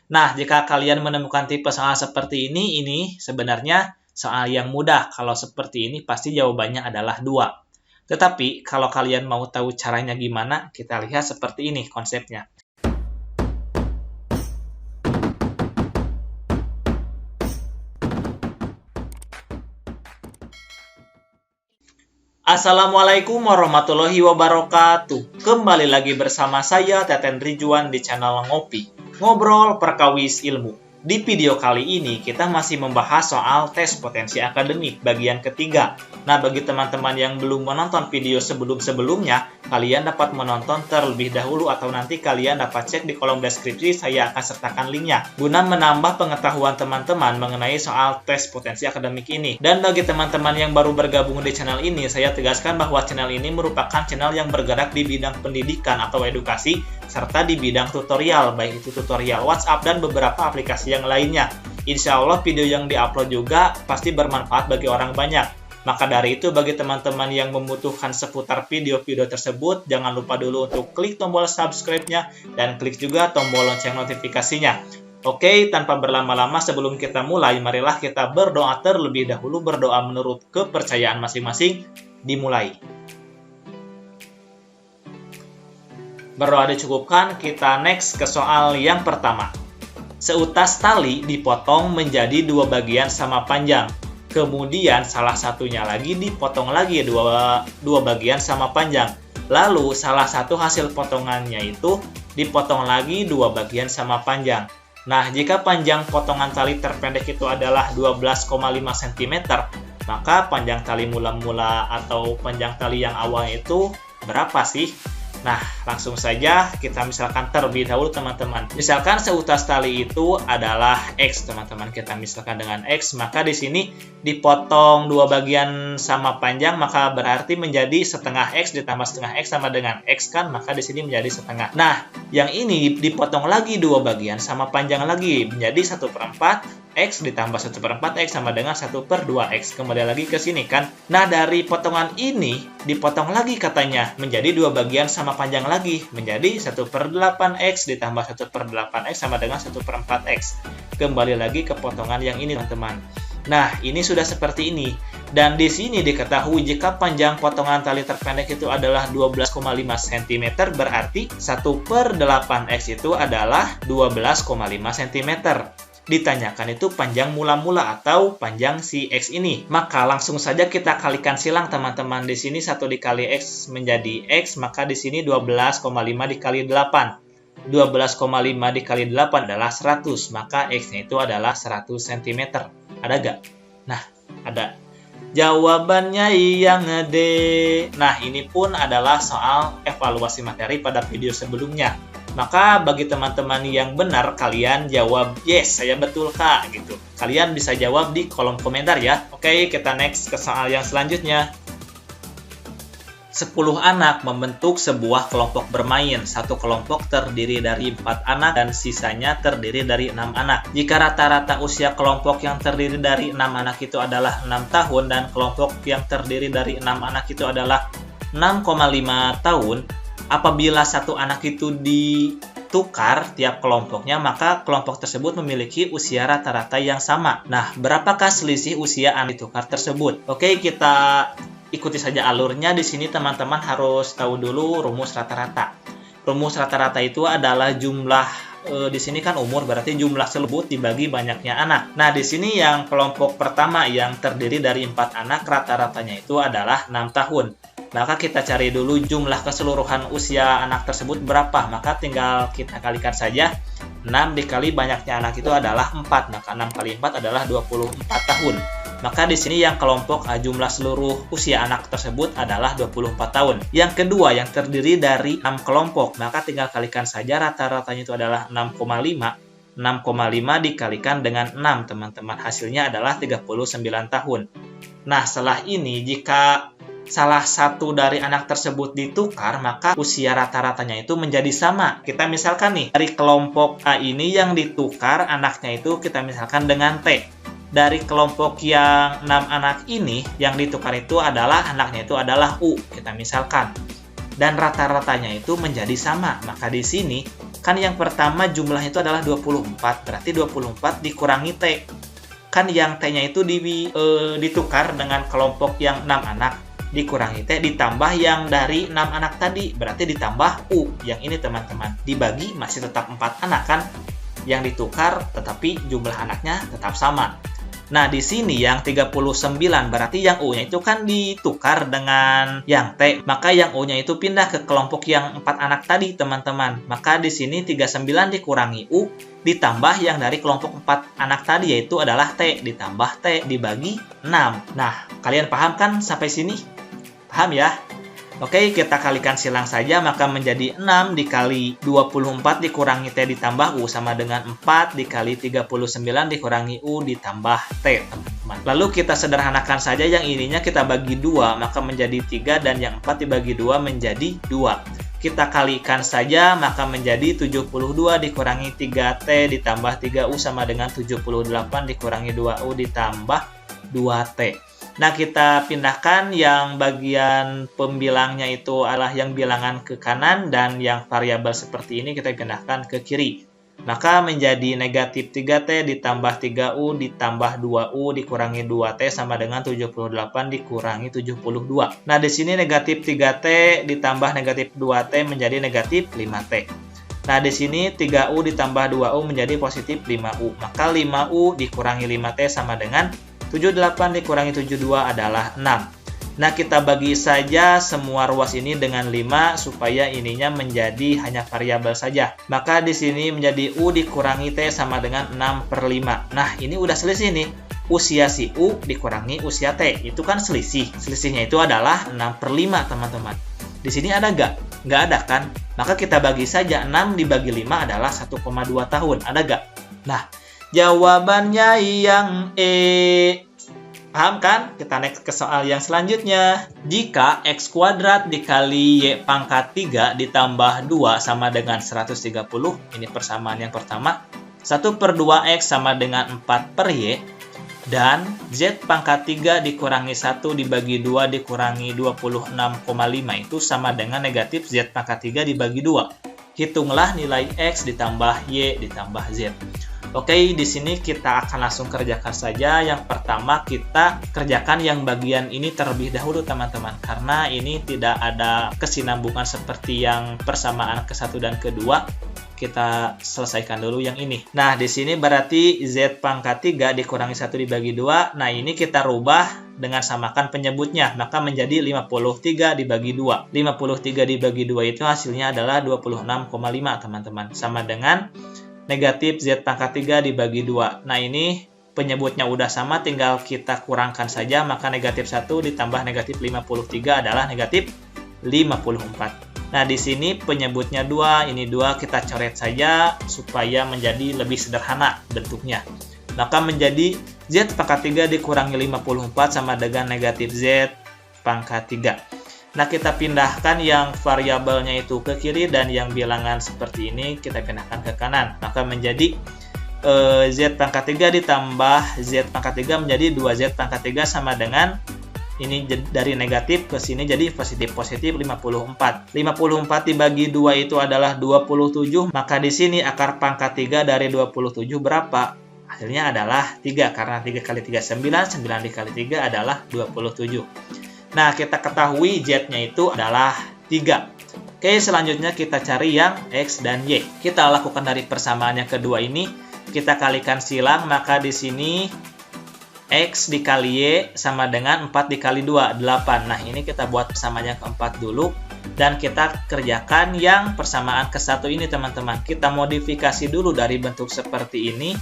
Nah, jika kalian menemukan tipe soal seperti ini sebenarnya soal yang mudah. Kalau seperti ini pasti jawabannya adalah 2. Tetapi, kalau kalian mau tahu caranya gimana, kita lihat seperti ini konsepnya. Assalamualaikum warahmatullahi wabarakatuh. Kembali lagi bersama saya, Teten Rijuan, di channel Ngopi. Ngobrol Perkawis Ilmu. Di video kali ini, kita masih membahas soal tes potensi akademik bagian ketiga. Nah, bagi teman-teman yang belum menonton video sebelum-sebelumnya, kalian dapat menonton terlebih dahulu atau nanti kalian dapat cek di kolom deskripsi, saya akan sertakan linknya. Guna menambah pengetahuan teman-teman mengenai soal tes potensi akademik ini. Dan bagi teman-teman yang baru bergabung di channel ini, saya tegaskan bahwa channel ini merupakan channel yang bergerak di bidang pendidikan atau edukasi, serta di bidang tutorial, baik itu tutorial WhatsApp dan beberapa aplikasi yang lainnya. Insya Allah video yang diupload juga pasti bermanfaat bagi orang banyak. Maka dari itu, bagi teman-teman yang membutuhkan seputar video-video tersebut, jangan lupa dulu untuk klik tombol subscribe-nya dan klik juga tombol lonceng notifikasinya. Oke, tanpa berlama-lama sebelum kita mulai, marilah kita berdoa terlebih dahulu, berdoa menurut kepercayaan masing-masing. Dimulai. Berdoa dicukupkan, kita next ke soal yang pertama. Seutas tali dipotong menjadi 2 bagian sama panjang. Kemudian salah satunya lagi dipotong lagi dua bagian sama panjang. Lalu salah satu hasil potongannya itu dipotong lagi 2 bagian sama panjang. Nah, jika panjang potongan tali terpendek itu adalah 12,5 cm, maka panjang tali mula-mula atau panjang tali yang awal itu berapa sih? Nah, langsung saja kita misalkan terlebih dahulu teman-teman. Misalkan seutas tali itu adalah X, teman-teman. Kita misalkan dengan X, maka di sini dipotong 2 bagian sama panjang, maka berarti menjadi setengah X ditambah setengah X sama dengan X kan, maka di sini menjadi setengah. Nah, yang ini dipotong lagi 2 bagian sama panjang lagi, menjadi 1/4 X ditambah 1/4 X sama dengan 1/2X. Kembali lagi ke sini kan. Nah, dari potongan ini dipotong lagi katanya menjadi 2 bagian sama panjang lagi, menjadi 1/8X ditambah 1/8X sama dengan 1/4X. Kembali lagi ke potongan yang ini teman-teman. Nah, ini sudah seperti ini. Dan di sini diketahui jika panjang potongan tali terpendek itu adalah 12,5 cm, berarti 1/8X itu adalah 12,5 cm. Ditanyakan itu panjang mula-mula atau panjang si X ini. Maka langsung saja kita kalikan silang teman-teman. Di sini 1 dikali X menjadi X, maka di sini 12,5 dikali 8. 12,5 dikali 8 adalah 100, maka X-nya itu adalah 100 cm. Ada gak? Nah, ada. Jawabannya yang D. Nah, ini pun adalah soal evaluasi materi pada video sebelumnya. Maka bagi teman-teman yang benar, kalian jawab yes, saya betul kak, gitu. Kalian bisa jawab di kolom komentar ya. Oke, kita next ke soal yang selanjutnya. 10 anak membentuk sebuah kelompok bermain. Satu kelompok terdiri dari 4 anak dan sisanya terdiri dari 6 anak. Jika rata-rata usia kelompok yang terdiri dari 6 anak itu adalah 6 tahun dan kelompok yang terdiri dari 6 anak itu adalah 6,5 tahun, apabila satu anak itu ditukar tiap kelompoknya, maka kelompok tersebut memiliki usia rata-rata yang sama. Nah, berapakah selisih usia anak ditukar tersebut? Oke, kita ikuti saja alurnya. Di sini teman-teman harus tahu dulu rumus rata-rata. Rumus rata-rata itu adalah jumlah di sini kan umur, berarti jumlah tersebut dibagi banyaknya anak. Nah, di sini yang kelompok pertama yang terdiri dari 4 anak, rata-ratanya itu adalah 6 tahun. Maka kita cari dulu jumlah keseluruhan usia anak tersebut berapa. Maka tinggal kita kalikan saja. 6 dikali banyaknya anak itu adalah 4. Maka 6 kali 4 adalah 24 tahun. Maka di sini yang kelompok jumlah seluruh usia anak tersebut adalah 24 tahun. Yang kedua yang terdiri dari 6 kelompok. Maka tinggal kalikan saja, rata-ratanya itu adalah 6,5. 6,5 dikalikan dengan 6, teman-teman. Hasilnya adalah 39 tahun. Nah, setelah ini jika salah satu dari anak tersebut ditukar, maka usia rata-ratanya itu menjadi sama. Kita misalkan nih, dari kelompok A ini yang ditukar anaknya itu kita misalkan dengan T. Dari kelompok yang 6 anak ini yang ditukar itu adalah anaknya itu adalah U, kita misalkan. Dan rata-ratanya itu menjadi sama. Maka di sini Kan yang pertama jumlahnya itu adalah 24, berarti 24 dikurangi T. Kan yang T-nya itu ditukar dengan kelompok yang 6 anak, dikurangi T, ditambah yang dari 6 anak tadi, berarti ditambah U. Yang ini teman-teman, dibagi masih tetap 4 anak kan? Yang ditukar, tetapi jumlah anaknya tetap sama. Nah, di sini yang 39, berarti yang U-nya itu kan ditukar dengan yang T. Maka yang U-nya itu pindah ke kelompok yang 4 anak tadi, teman-teman. Maka di sini 39 dikurangi U, ditambah yang dari kelompok 4 anak tadi, yaitu adalah T. Ditambah T dibagi 6. Nah, kalian paham kan sampai sini? Paham ya? Oke, kita kalikan silang saja, maka menjadi 6 dikali 24 dikurangi T ditambah U sama dengan 4 dikali 39 dikurangi U ditambah T, teman-teman. Lalu kita sederhanakan saja, yang ininya kita bagi 2, maka menjadi 3, dan yang 4 dibagi 2 menjadi 2. Kita kalikan saja, maka menjadi 72 dikurangi 3T ditambah 3U sama dengan 78 dikurangi 2U ditambah 2T. Nah, kita pindahkan yang bagian pembilangnya itu adalah yang bilangan ke kanan, dan yang variabel seperti ini kita pindahkan ke kiri. Maka menjadi negatif 3T ditambah 3U ditambah 2U dikurangi 2T sama dengan 78 dikurangi 72. Nah, di sini negatif 3T ditambah negatif 2T menjadi negatif 5T. Nah, di sini 3U ditambah 2U menjadi positif 5U. Maka 5U dikurangi 5T sama dengan 78 dikurangi 72 adalah 6. Nah, kita bagi saja semua ruas ini dengan 5 supaya ininya menjadi hanya variabel saja. Maka di sini menjadi U dikurangi T sama dengan 6/5. Nah, ini udah selisih nih. Usia si U dikurangi usia T. Itu kan selisih. Selisihnya itu adalah 6/5, teman-teman. Di sini ada nggak? Nggak ada kan? Maka kita bagi saja 6 dibagi 5 adalah 1,2 tahun. Ada nggak? Nah, jawabannya yang E. Paham kan? Kita next ke soal yang selanjutnya. Jika X kuadrat dikali Y pangkat 3 ditambah 2 sama dengan 130, ini persamaan yang pertama. 1/2X sama dengan 4/Y, dan Z pangkat 3 dikurangi 1 dibagi 2 dikurangi 26,5 itu sama dengan negatif Z pangkat 3 dibagi 2. Hitunglah nilai X ditambah Y ditambah Z. Oke, di sini kita akan langsung kerjakan saja. Yang pertama kita kerjakan yang bagian ini terlebih dahulu, teman-teman. Karena ini tidak ada kesinambungan seperti yang persamaan ke-1 dan ke-2. Kita selesaikan dulu yang ini. Nah, di sini berarti Z pangkat 3 dikurangi 1 dibagi 2. Nah, ini kita rubah dengan samakan penyebutnya. Maka menjadi 53 dibagi 2. 53 dibagi 2 itu hasilnya adalah 26,5, teman-teman. Sama dengan negatif Z pangkat 3 dibagi 2. Nah, ini penyebutnya udah sama, tinggal kita kurangkan saja. Maka negatif 1 ditambah negatif 53 adalah negatif 54. Nah, di sini penyebutnya 2, ini 2, kita coret saja supaya menjadi lebih sederhana bentuknya. Maka menjadi Z pangkat 3 dikurangi 54 sama dengan negatif Z pangkat 3. Nah, kita pindahkan yang variabelnya itu ke kiri, dan yang bilangan seperti ini kita pindahkan ke kanan. Maka menjadi Z pangkat 3 ditambah Z pangkat 3 menjadi 2Z pangkat 3 sama dengan, ini dari negatif ke sini jadi positif 54. 54 dibagi 2 itu adalah 27. Maka di sini akar pangkat 3 dari 27 berapa? Hasilnya adalah 3, karena 3 kali 3 9, 9 dikali 3 adalah 27. Nah, kita ketahui Z-nya itu adalah 3. Oke, selanjutnya kita cari yang X dan Y. Kita lakukan dari persamaan yang kedua ini. Kita kalikan silang, maka di sini X dikali Y sama dengan 4 dikali 2, 8. Nah, ini kita buat persamaan yang keempat dulu. Dan kita kerjakan yang persamaan ke-1 ini, teman-teman. Kita modifikasi dulu dari bentuk seperti ini.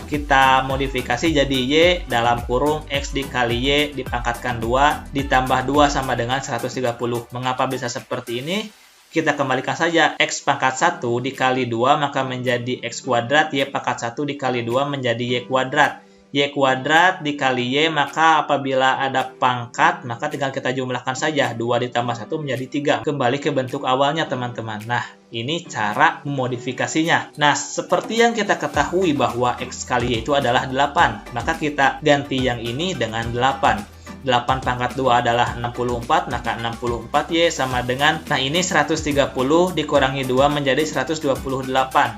Kita modifikasi jadi Y dalam kurung X dikali Y dipangkatkan 2 ditambah 2 sama dengan 130. Mengapa bisa seperti ini? Kita kembalikan saja. X pangkat 1 dikali 2 maka menjadi X kuadrat. Y pangkat 1 dikali 2 menjadi Y kuadrat. Y kuadrat dikali Y, maka apabila ada pangkat, maka tinggal kita jumlahkan saja. 2 ditambah 1 menjadi 3. Kembali ke bentuk awalnya, teman-teman. Nah, ini cara memodifikasinya. Nah, seperti yang kita ketahui bahwa X kali Y itu adalah 8. Maka kita ganti yang ini dengan 8. 8 pangkat 2 adalah 64, maka 64Y sama dengan, nah ini 130 dikurangi 2 menjadi 128.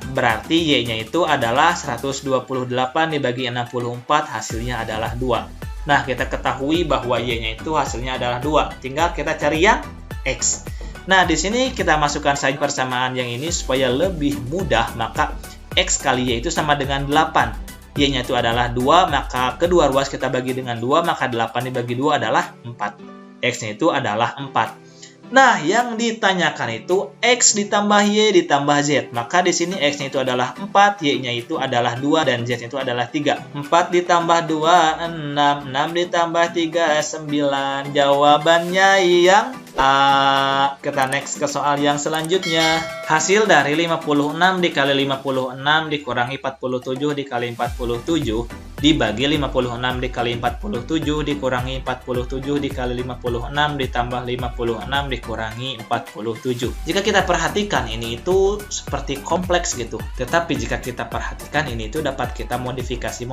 Berarti Y-nya itu adalah 128 dibagi 64, hasilnya adalah 2. Nah, kita ketahui bahwa Y-nya itu hasilnya adalah 2. Tinggal kita cari yang X. Nah, di sini kita masukkan saja persamaan yang ini supaya lebih mudah, maka X kali Y itu sama dengan 8. Y-nya itu adalah 2, maka kedua ruas kita bagi dengan 2, maka 8 dibagi 2 adalah 4. X-nya itu adalah 4. Nah, yang ditanyakan itu X ditambah Y ditambah Z. Maka di sini X-nya itu adalah 4, Y-nya itu adalah 2, dan Z-nya itu adalah 3. 4 ditambah 2, 6. 6 ditambah 3, 9. Jawabannya yang A. Kita next ke soal yang selanjutnya. Hasil dari 56 dikali 56 dikurangi 47 dikali 47 dibagi 56 dikali 47 dikurangi 47 dikali 56 ditambah 56 dikurangi 47. Jika kita perhatikan ini itu seperti kompleks gitu. Tetapi jika kita perhatikan ini itu dapat kita modifikasi.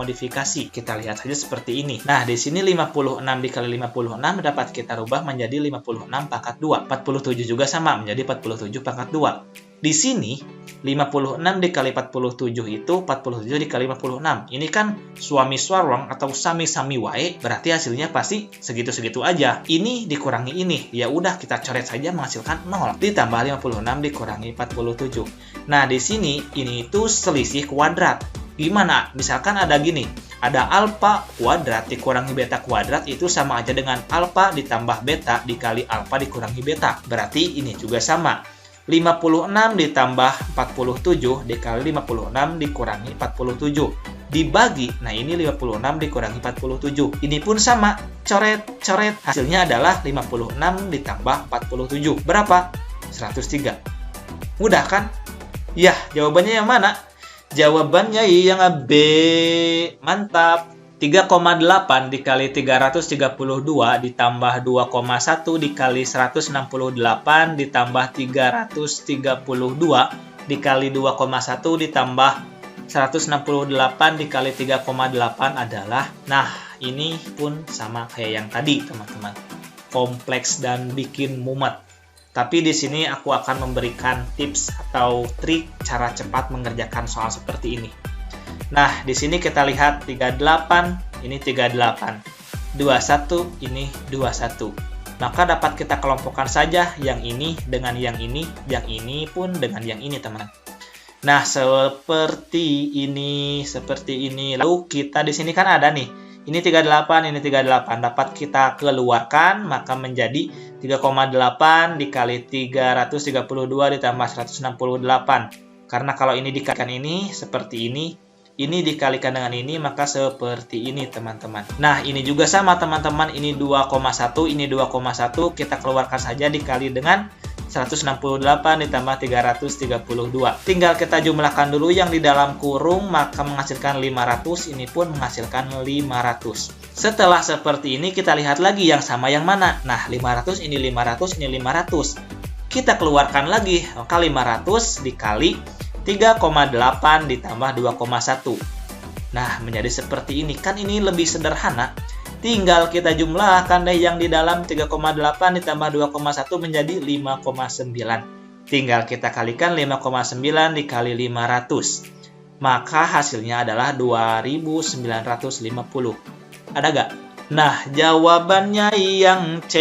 Kita lihat saja seperti ini. Nah, di sini 56 dikali 56 dapat kita rubah menjadi 56 pangkat 2. 47 juga sama menjadi 47 pangkat 2. Di sini 56 dikali 47 itu 47 dikali 56. Ini kan suami suarang atau sami-sami wae, berarti hasilnya pasti segitu-segitu aja. Ini dikurangi ini, ya udah kita coret saja menghasilkan 0. Ditambah 56 dikurangi 47. Nah, di sini ini itu selisih kuadrat. Gimana? Misalkan ada gini, ada alfa kuadrat dikurangi beta kuadrat itu sama aja dengan alfa ditambah beta dikali alfa dikurangi beta. Berarti ini juga sama. 56 ditambah 47 dikali 56 dikurangi 47 dibagi, nah ini 56 dikurangi 47, ini pun sama, coret hasilnya adalah 56 ditambah 47 berapa? 103. Mudah kan? Ya, jawabannya yang mana? Jawabannya yang B. Mantap. 3,8 dikali 332 ditambah 2,1 dikali 168 ditambah 332 dikali 2,1 ditambah 168 dikali 3,8 adalah, nah ini pun sama kayak yang tadi teman-teman, kompleks dan bikin mumet. Tapi di sini aku akan memberikan tips atau trik cara cepat mengerjakan soal seperti ini. Nah, di sini kita lihat 38, ini 38. 21, ini 21. Maka dapat kita kelompokkan saja yang ini dengan yang ini pun dengan yang ini, teman. Nah, seperti ini. Lalu kita di sini kan ada nih. Ini 38, ini 38. Dapat kita keluarkan, maka menjadi 3,8 dikali 332 ditambah 168. Karena kalau ini dikalikan ini, seperti ini dikalikan dengan ini, maka seperti ini, teman-teman. Nah, ini juga sama, teman-teman. Ini 2,1, ini 2,1. Kita keluarkan saja dikali dengan 168 ditambah 332. Tinggal kita jumlahkan dulu yang di dalam kurung, maka menghasilkan 500. Ini pun menghasilkan 500. Setelah seperti ini, kita lihat lagi yang sama yang mana. Nah, 500, ini 500, ini 500. Kita keluarkan lagi, maka 500 dikali 3,8 ditambah 2,1. Nah, menjadi seperti ini. Kan ini lebih sederhana. Tinggal kita jumlahkan deh yang di dalam 3,8 ditambah 2,1 menjadi 5,9. Tinggal kita kalikan 5,9 dikali 500. Maka hasilnya adalah 2.950. Ada gak? Nah, jawabannya yang C.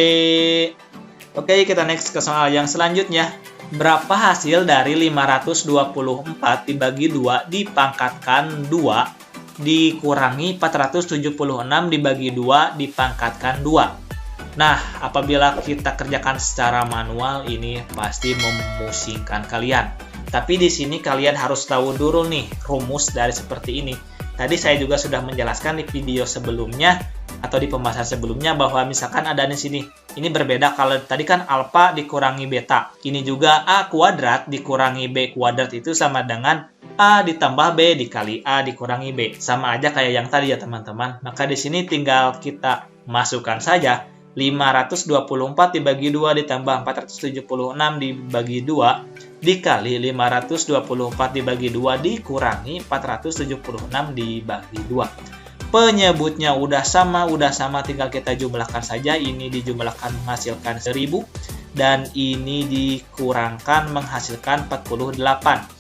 Oke, kita next ke soal yang selanjutnya. Berapa hasil dari 524 dibagi 2 dipangkatkan 2 dikurangi 476 dibagi 2 dipangkatkan 2? Nah, apabila kita kerjakan secara manual, ini pasti memusingkan kalian. Tapi di sini kalian harus tahu dulu nih rumus dari seperti ini. Tadi saya juga sudah menjelaskan di video sebelumnya atau di pembahasan sebelumnya bahwa misalkan ada di sini. Ini berbeda, kalau tadi kan alfa dikurangi beta. Ini juga A kuadrat dikurangi B kuadrat itu sama dengan A ditambah B dikali A dikurangi B. Sama aja kayak yang tadi ya, teman-teman. Maka di sini tinggal kita masukkan saja 524 dibagi 2 ditambah 476 dibagi 2 dikali 524 dibagi 2 dikurangi 476 dibagi 2. Penyebutnya udah sama tinggal kita jumlahkan saja. Ini dijumlahkan menghasilkan 1000 dan ini dikurangkan menghasilkan 48.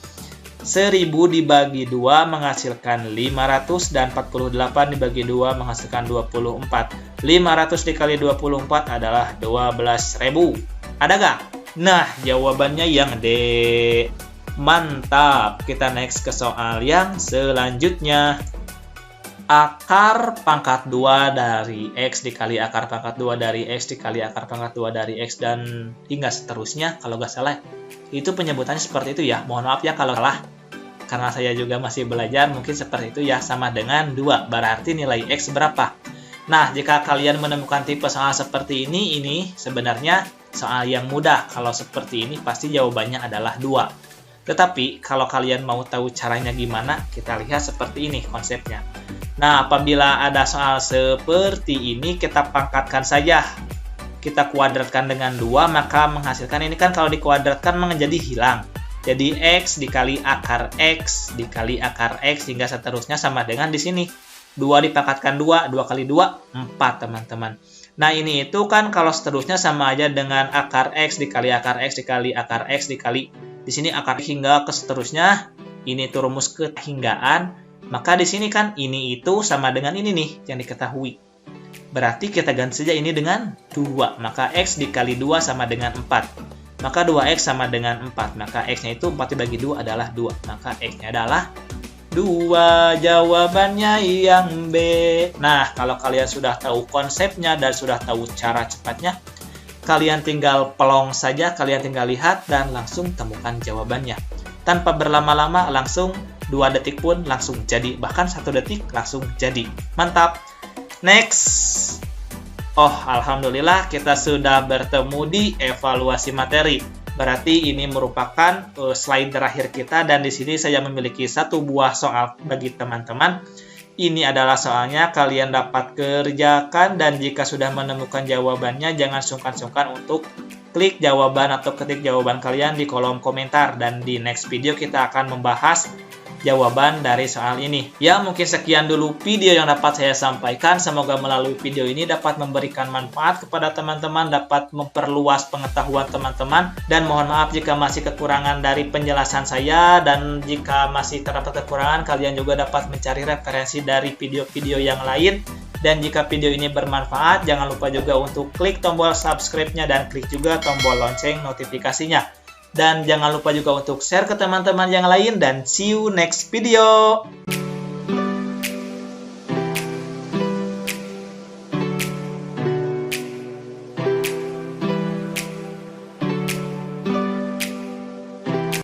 1000 dibagi 2 menghasilkan 500 dan 48 dibagi 2 menghasilkan 24. 500 dikali 24 adalah 12.000. Ada gak? Nah, jawabannya yang D. Mantap. Kita next ke soal yang selanjutnya. Akar pangkat 2 dari X dikali akar pangkat 2 dari X dikali akar pangkat 2 dari X dan hingga seterusnya kalau nggak salah. Itu penyebutannya seperti itu ya. Mohon maaf ya kalau salah. Karena saya juga masih belajar, mungkin seperti itu ya, sama dengan 2. Berarti nilai X berapa? Nah, jika kalian menemukan tipe soal seperti ini sebenarnya soal yang mudah. Kalau seperti ini pasti jawabannya adalah 2. Tetapi, kalau kalian mau tahu caranya gimana, kita lihat seperti ini konsepnya. Nah, apabila ada soal seperti ini, kita pangkatkan saja. Kita kuadratkan dengan 2, maka menghasilkan ini kan kalau dikuadratkan menjadi hilang. Jadi X dikali akar X dikali akar X hingga seterusnya sama dengan di sini. 2 dipangkatkan 2, 2 kali 2, 4 teman-teman. Nah ini itu kan kalau seterusnya sama aja dengan akar X dikali akar X dikali akar X dikali. Di sini akar hingga ke seterusnya. Ini itu rumus kehinggaan. Maka di sini kan ini itu sama dengan ini nih yang diketahui. Berarti kita ganti saja ini dengan 2. Maka X dikali 2 sama dengan 4. Maka 2X sama dengan 4. Maka X-nya itu 4 dibagi 2 adalah 2. Maka X-nya adalah 2. Jawabannya yang B. Nah, kalau kalian sudah tahu konsepnya dan sudah tahu cara cepatnya, kalian tinggal pelong saja, kalian tinggal lihat dan langsung temukan jawabannya. Tanpa berlama-lama, langsung 2 detik pun langsung jadi. Bahkan 1 detik langsung jadi. Mantap! Next! Oh, alhamdulillah kita sudah bertemu di evaluasi materi. Berarti ini merupakan slide terakhir kita dan di sini saya memiliki 1 buah soal bagi teman-teman. Ini adalah soalnya, kalian dapat kerjakan dan jika sudah menemukan jawabannya jangan sungkan-sungkan untuk klik jawaban atau ketik jawaban kalian di kolom komentar dan di next video kita akan membahas jawaban dari soal ini. Ya, mungkin sekian dulu video yang dapat saya sampaikan. Semoga melalui video ini dapat memberikan manfaat kepada teman-teman, dapat memperluas pengetahuan teman-teman. Dan mohon maaf jika masih kekurangan dari penjelasan saya, dan jika masih terdapat kekurangan, kalian juga dapat mencari referensi dari video-video yang lain. Dan jika video ini bermanfaat, jangan lupa juga untuk klik tombol subscribe-nya dan klik juga tombol lonceng notifikasinya. Dan jangan lupa juga untuk share ke teman-teman yang lain dan see you next video.